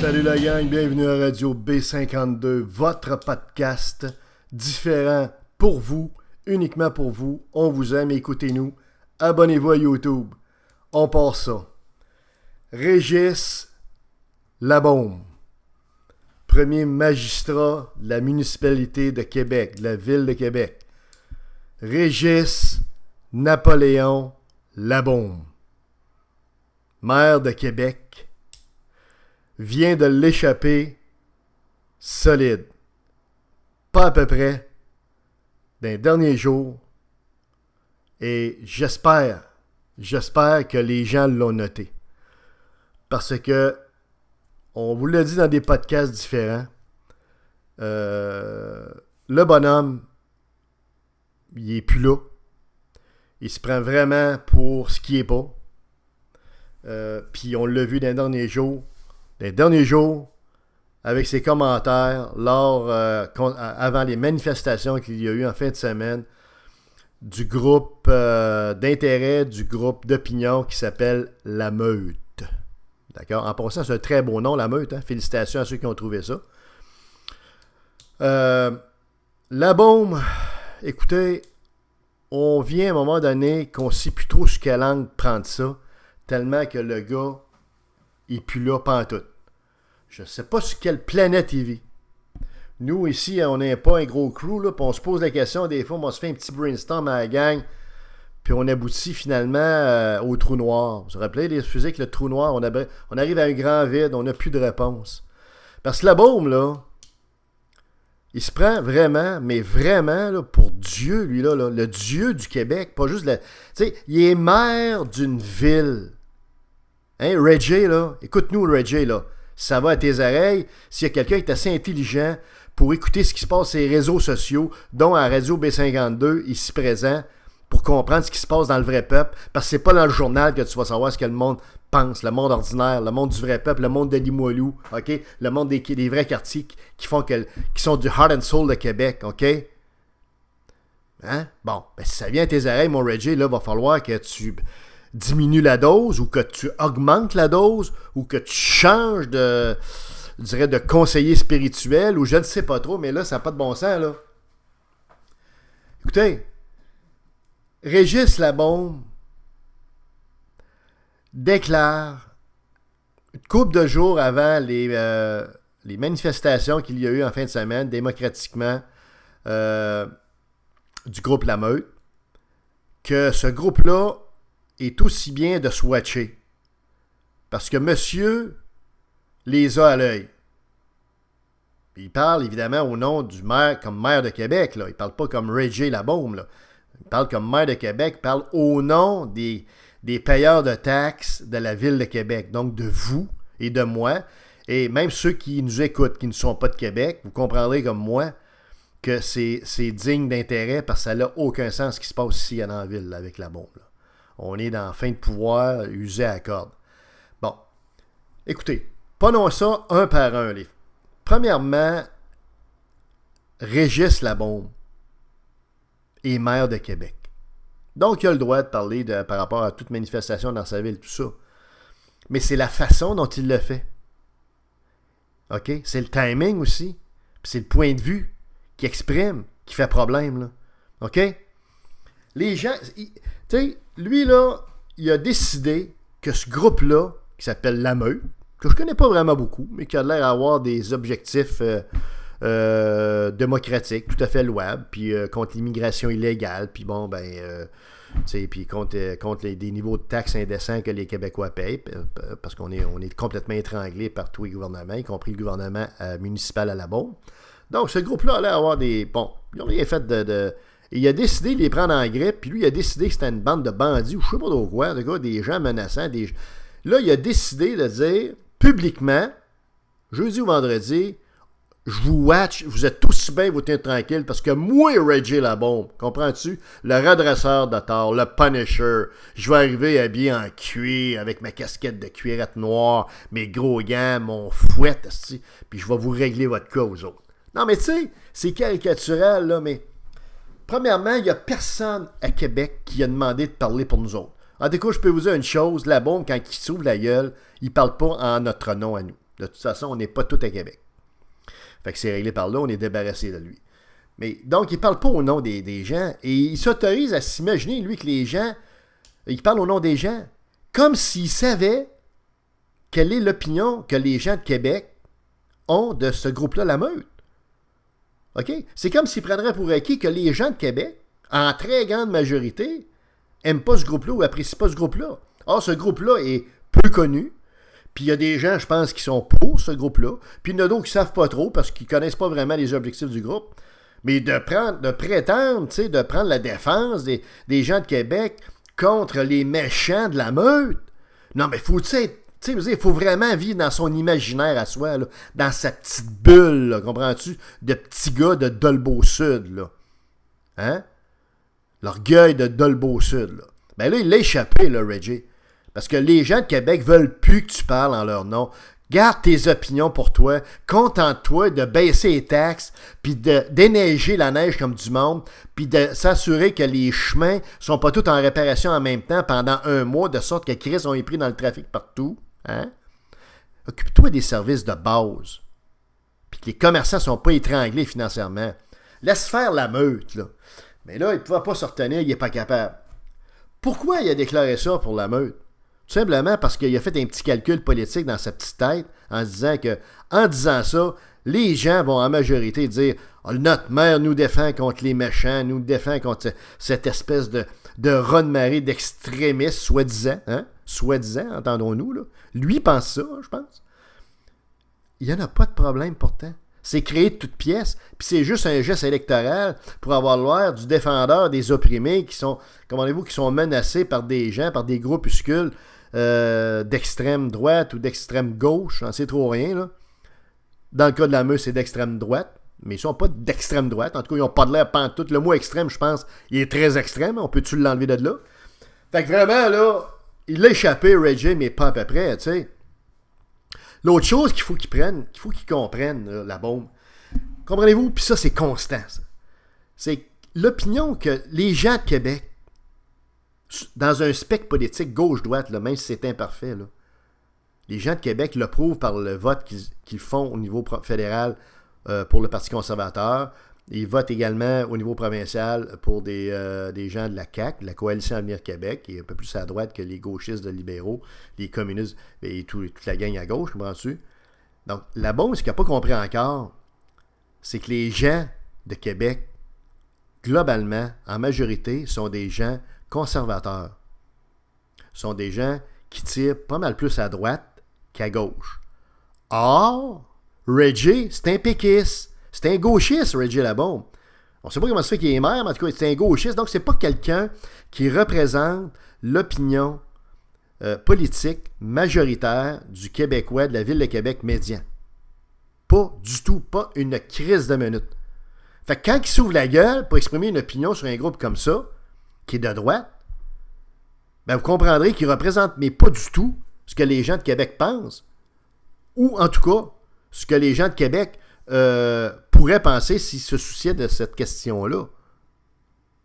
Salut la gang, bienvenue à Radio B52, votre podcast différent pour vous, uniquement pour vous. On vous aime, écoutez-nous. Abonnez-vous à YouTube. On part ça. Régis Labaume, premier magistrat de la municipalité de Québec, de la ville de Québec. Régis Napoléon Labaume, maire de Québec, vient de l'échapper solide. Pas à peu près d'un dernier jour. Et j'espère que les gens l'ont noté. Parce que, on vous l'a dit dans des podcasts différents, le bonhomme, il est plus là. Il se prend vraiment pour ce qu'il est pas. Puis on l'a vu dans les derniers jours, avec ses commentaires avant les manifestations qu'il y a eu en fin de semaine du groupe d'intérêt, du groupe d'opinion qui s'appelle La Meute. D'accord? En passant, c'est un très beau nom, La Meute. Hein? Félicitations à ceux qui ont trouvé ça. Labaume, écoutez, on vient à un moment donné qu'on ne sait plus trop sur quelle langue prendre ça, tellement que le gars, il n'est plus là pantoute. Je ne sais pas sur quelle planète il vit. Nous, ici, on n'est pas un gros crew, là, puis on se pose la question, des fois, on se fait un petit brainstorm à la gang, puis on aboutit finalement au trou noir. Vous vous rappelez les fusées avec le trou noir, on arrive à un grand vide, on n'a plus de réponse. Parce que Labaume, là, il se prend vraiment, mais vraiment, là, pour Dieu, lui, là, le Dieu du Québec, pas juste tu sais, il est maire d'une ville. Hein, Reggie, là, écoute-nous, Reggie, là. Ça va à tes oreilles. S'il y a quelqu'un qui est assez intelligent pour écouter ce qui se passe sur les réseaux sociaux, dont à Radio B52, ici présent, pour comprendre ce qui se passe dans le vrai peuple, parce que c'est pas dans le journal que tu vas savoir ce que le monde pense, le monde ordinaire, le monde du vrai peuple, le monde de Limoilou, ok? Le monde des vrais quartiers qui sont du heart and soul de Québec, ok? Hein? Bon, ben si ça vient à tes oreilles, mon Reggie, là, va falloir que tu diminues la dose, ou que tu augmentes la dose, ou que tu changes de conseiller spirituel, ou je ne sais pas trop, mais là, ça n'a pas de bon sens, là. Écoutez, Régis Labaume déclare, une couple de jours avant les manifestations qu'il y a eu en fin de semaine, démocratiquement, du groupe La Meute, que ce groupe-là est aussi bien de se watcher. Parce que monsieur les a à l'œil. Il parle évidemment au nom du maire, comme maire de Québec, là. Il parle pas comme Reggie Labaume, là. Il parle comme maire de Québec, il parle au nom des payeurs de taxes de la ville de Québec, donc de vous et de moi, et même ceux qui nous écoutent, qui ne sont pas de Québec, vous comprendrez comme moi que c'est digne d'intérêt parce que ça n'a aucun sens ce qui se passe ici dans la ville là, avec la bombe. Là. On est dans la fin de pouvoir usé à la corde. Bon, écoutez, prenons ça un par un. Premièrement, Régis Labaume est maire de Québec. Donc, il a le droit de parler par rapport à toute manifestation dans sa ville, tout ça. Mais c'est la façon dont il le fait. OK? C'est le timing aussi. Puis c'est le point de vue qui exprime, qui fait problème, là. OK? Les gens... Tu sais, lui, là, il a décidé que ce groupe-là, qui s'appelle La Meute, que je connais pas vraiment beaucoup, mais qui a l'air d'avoir des objectifs... démocratique, tout à fait louable, puis contre l'immigration illégale, puis bon, puis contre des niveaux de taxes indécents que les Québécois payent, parce qu'on est complètement étranglé par tous les gouvernements, y compris le gouvernement municipal à la bombe. Donc, ce groupe-là allait avoir des... Bon, ils n'ont rien fait il a décidé de les prendre en grippe, puis lui, il a décidé que c'était une bande de bandits, ou je sais pas trop quoi, des gens menaçants. Là, il a décidé de dire, publiquement, jeudi ou vendredi... Je vous watch, vous êtes tous bien, vous tenez tranquille, parce que moi, Reggie Labaume, comprends-tu? Le redresseur de tort, le Punisher, je vais arriver habillé en cuir, avec ma casquette de cuirette noire, mes gros gants, mon fouet, puis je vais vous régler votre cas, aux autres. Non, mais tu sais, c'est caricatural, là, mais premièrement, il n'y a personne à Québec qui a demandé de parler pour nous autres. En tout cas, je peux vous dire une chose, Labaume, quand il s'ouvre la gueule, il ne parle pas en notre nom à nous. De toute façon, on n'est pas tous à Québec. Fait que c'est réglé par là, on est débarrassé de lui. Mais donc, il ne parle pas au nom des gens et il s'autorise à s'imaginer, lui, que les gens, il parle au nom des gens, comme s'il savait quelle est l'opinion que les gens de Québec ont de ce groupe-là, la Meute. OK? C'est comme s'il prendrait pour acquis que les gens de Québec, en très grande majorité, n'aiment pas ce groupe-là ou apprécient pas ce groupe-là. Or, ce groupe-là est peu connu. Puis il y a des gens, je pense, qui sont pour ce groupe-là. Puis il y en a d'autres qui ne savent pas trop parce qu'ils ne connaissent pas vraiment les objectifs du groupe. Mais de prétendre, tu sais, de prendre la défense des gens de Québec contre les méchants de la Meute. Non, mais il faut vraiment vivre dans son imaginaire à soi, là, dans sa petite bulle, là, comprends-tu, de petit gars de Dolbeau-Sud, là. Hein? L'orgueil de Dolbeau-Sud, là. Ben là, il l'a échappé, là, Reggie. Parce que les gens de Québec veulent plus que tu parles en leur nom. Garde tes opinions pour toi. Contente-toi de baisser les taxes, puis de déneiger la neige comme du monde, puis de s'assurer que les chemins sont pas tous en réparation en même temps pendant un mois, de sorte que Chris ont pris dans le trafic partout. Hein? Occupe-toi des services de base. Puis que les commerçants sont pas étranglés financièrement. Laisse faire la Meute, là. Mais là, il ne pouvait pas se retenir, il n'est pas capable. Pourquoi il a déclaré ça pour la Meute? Tout simplement parce qu'il a fait un petit calcul politique dans sa petite tête en se disant que, en disant ça, les gens vont en majorité dire oh, notre maire nous défend contre les méchants, nous défend contre cette espèce de raz de marée d'extrémistes, soi-disant, hein? Soi-disant, entendons-nous, là. Lui pense ça, je pense. Il n'y en a pas de problème pourtant. C'est créé de toutes pièces, puis c'est juste un geste électoral pour avoir l'air du défendeur des opprimés qui sont, commandez-vous, qui sont menacés par des gens, par des groupuscules d'extrême droite ou d'extrême gauche, j'en sais trop rien, là. Dans le cas de la Meute, c'est d'extrême droite, mais ils sont pas d'extrême droite, en tout cas, ils n'ont pas de l'air pantoute. Le mot extrême, je pense, il est très extrême, on peut-tu l'enlever de là? Fait que vraiment, là, il l'a échappé, Reggie, mais pas à peu près, tu sais. L'autre chose qu'il faut qu'ils prennent, qu'il faut qu'ils comprennent, là, la bombe, comprenez-vous? Puis ça, c'est constant, ça. C'est l'opinion que les gens de Québec, dans un spectre politique gauche-droite, là, même si c'est imparfait, là, les gens de Québec le prouvent par le vote qu'ils font au niveau fédéral pour le Parti conservateur. Ils votent également au niveau provincial pour des gens de la CAQ, de la Coalition Avenir Québec, qui est un peu plus à droite que les gauchistes de libéraux, les communistes et toute la gang à gauche, comprends-tu? Donc, la bombe, ce qu'il n'a pas compris encore, c'est que les gens de Québec, globalement, en majorité, sont des gens conservateurs. Sont des gens qui tirent pas mal plus à droite qu'à gauche. Or, Reggie, c'est un péquiste. C'est un gauchiste, Reggie Labombe. On ne sait pas comment ça fait qu'il est maire, mais en tout cas, c'est un gauchiste. Donc, c'est pas quelqu'un qui représente l'opinion politique majoritaire du Québécois de la ville de Québec médian. Pas du tout, pas une crise de minute. Fait que quand il s'ouvre la gueule pour exprimer une opinion sur un groupe comme ça, qui est de droite, ben vous comprendrez qu'il représente, mais pas du tout, ce que les gens de Québec pensent. Ou, en tout cas, ce que les gens de Québec pourraient penser s'ils se souciaient de cette question-là.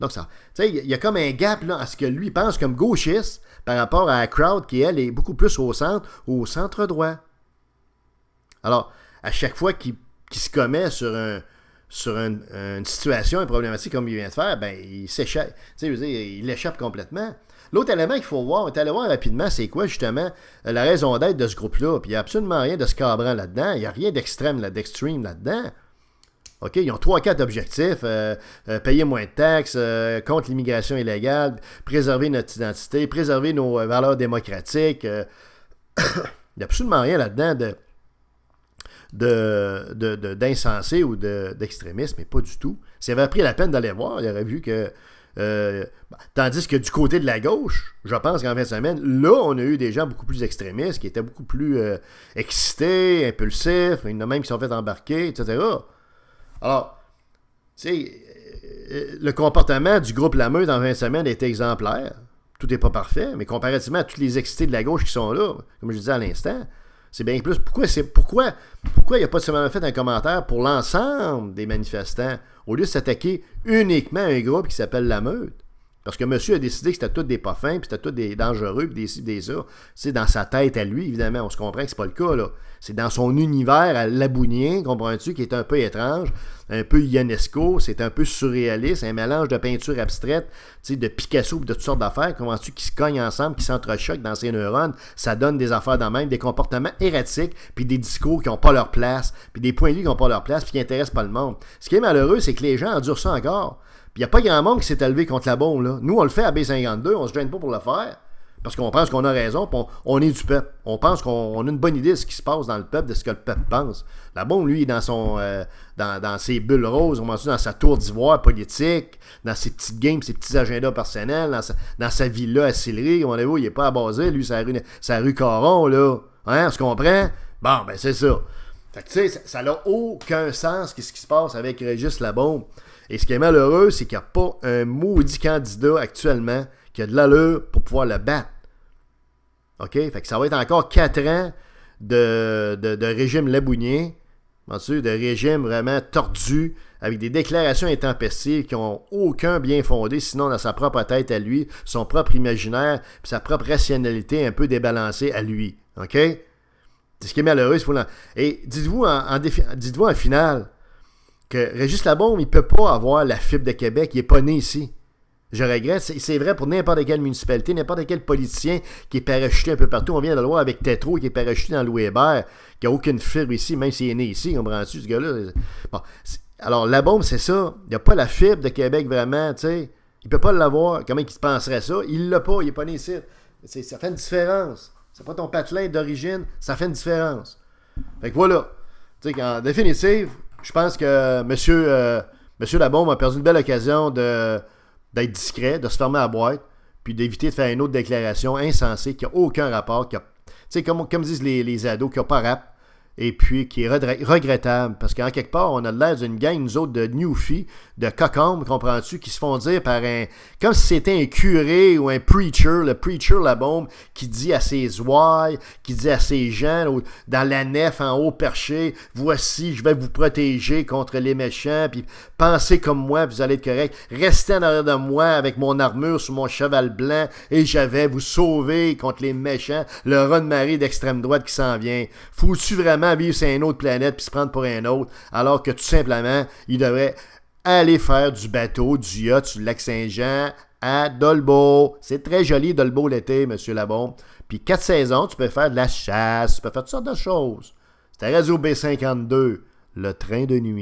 Donc, ça, il y a comme un gap là, à ce que lui pense comme gauchiste par rapport à la crowd qui, elle, est beaucoup plus au centre droit. Alors, à chaque fois qu'il se commet sur une situation, une problématique comme il vient de faire, ben, il s'échappe. Il échappe complètement. L'autre élément qu'il faut voir, on est allé voir rapidement, c'est quoi justement la raison d'être de ce groupe-là. Puis il n'y a absolument rien de scabrant là-dedans. Il n'y a rien d'extrême là-dedans. OK, ils ont 3-4 objectifs. Payer moins de taxes, contre l'immigration illégale, préserver notre identité, préserver nos valeurs démocratiques. Il n'y a absolument rien là-dedans d'insensé ou d'extrémisme, mais pas du tout. S'il avait pris la peine d'aller voir, il aurait vu que tandis que du côté de la gauche, je pense qu'en fin de semaine, là, on a eu des gens beaucoup plus extrémistes, qui étaient beaucoup plus excités, impulsifs, il y en a même qui sont fait embarquer, etc. Alors, tu sais, le comportement du groupe La Meute en fin de semaine est exemplaire. Tout n'est pas parfait, mais comparativement à tous les excités de la gauche qui sont là, comme je disais à l'instant, c'est bien plus. Pourquoi il n'a pas seulement fait un commentaire pour l'ensemble des manifestants, au lieu de s'attaquer uniquement à un groupe qui s'appelle La Meute? Parce que monsieur a décidé que c'était tous des pas fins, puis c'était tous des dangereux, puis des ci, des ça. C'est dans sa tête à lui, évidemment. On se comprend que c'est pas le cas, là. C'est dans son univers à Labounien, comprends-tu, qui est un peu étrange, un peu ionesco, c'est un peu surréaliste, un mélange de peinture abstraite, de Picasso, de toutes sortes d'affaires, comprends-tu, qui se cognent ensemble, qui s'entrechoquent dans ses neurones. Ça donne des affaires dans même, des comportements erratiques, puis des discours qui n'ont pas leur place, puis des points de vue qui n'ont pas leur place, puis qui n'intéressent pas le monde. Ce qui est malheureux, c'est que les gens endurent ça encore. Puis il n'y a pas grand monde qui s'est élevé contre la bombe, là. Nous, on le fait à B52, on se gêne pas pour le faire, parce qu'on pense qu'on a raison, puis on est du peuple. On pense qu'on a une bonne idée de ce qui se passe dans le peuple, de ce que le peuple pense. La bombe, lui, est dans dans ses bulles roses, dans sa tour d'ivoire politique, dans ses petites games, ses petits agendas personnels, dans sa villa à Sillery, il n'est pas à baser, lui, c'est la rue Caron, là. Hein, on se comprend? Bon, ben c'est ça. Fait que tu sais, ça n'a aucun sens ce qui se passe avec Régis Labaume. Et ce qui est malheureux, c'est qu'il n'y a pas un maudit candidat actuellement qui a de l'allure pour pouvoir le battre. OK? Fait que ça va être encore 4 ans de régime labounien, de régime vraiment tordu, avec des déclarations intempestives qui n'ont aucun bien fondé, sinon dans sa propre tête à lui, son propre imaginaire, puis sa propre rationalité un peu débalancée à lui. OK? C'est ce qui est malheureux. Et dites-vous en finale, que Régis Labaume, il ne peut pas avoir la fibre de Québec. Il n'est pas né ici. Je regrette. C'est vrai pour n'importe quelle municipalité, n'importe quel politicien qui est parachuté un peu partout. On vient de le voir avec Tétro qui est parachuté dans Louis Hébert, qui n'a aucune fibre ici, même s'il est né ici. Comprends-tu, ce gars-là? Bon. Alors, Labaume, c'est ça. Il n'a pas la fibre de Québec vraiment, tu sais. Il ne peut pas l'avoir. Comment il se penserait ça? Il ne l'a pas. Il n'est pas né ici. Ça fait une différence. C'est pas ton patelin d'origine. Ça fait une différence. Fait que voilà. Tu sais, en définitive, je pense que monsieur Labaume a perdu une belle occasion d'être discret, de se fermer à la boîte, puis d'éviter de faire une autre déclaration insensée qui n'a aucun rapport, tu sais, comme disent les ados, qui n'a pas rap, et puis qui est regrettable, parce qu'en quelque part, on a l'air d'une gang, nous autres, de newfies, de cocombes, comprends-tu, qui se font dire par comme si c'était un curé ou un preacher, le preacher Labaume, qui dit à ses ouailles, qui dit à ses gens, dans la nef en haut perché, voici, je vais vous protéger contre les méchants, puis pensez comme moi, vous allez être correct, restez en arrière de moi avec mon armure sur mon cheval blanc, et je vais vous sauver contre les méchants, le raz de marée d'extrême droite qui s'en vient. Faut-tu vraiment vivre sur une autre planète puis se prendre pour un autre, alors que tout simplement, il devrait aller faire du bateau, du yacht sur le lac Saint-Jean à Dolbeau. C'est très joli, Dolbeau, l'été, monsieur Labaume. Puis 4 saisons, tu peux faire de la chasse, tu peux faire toutes sortes de choses. C'était Radio B52, le train de nuit.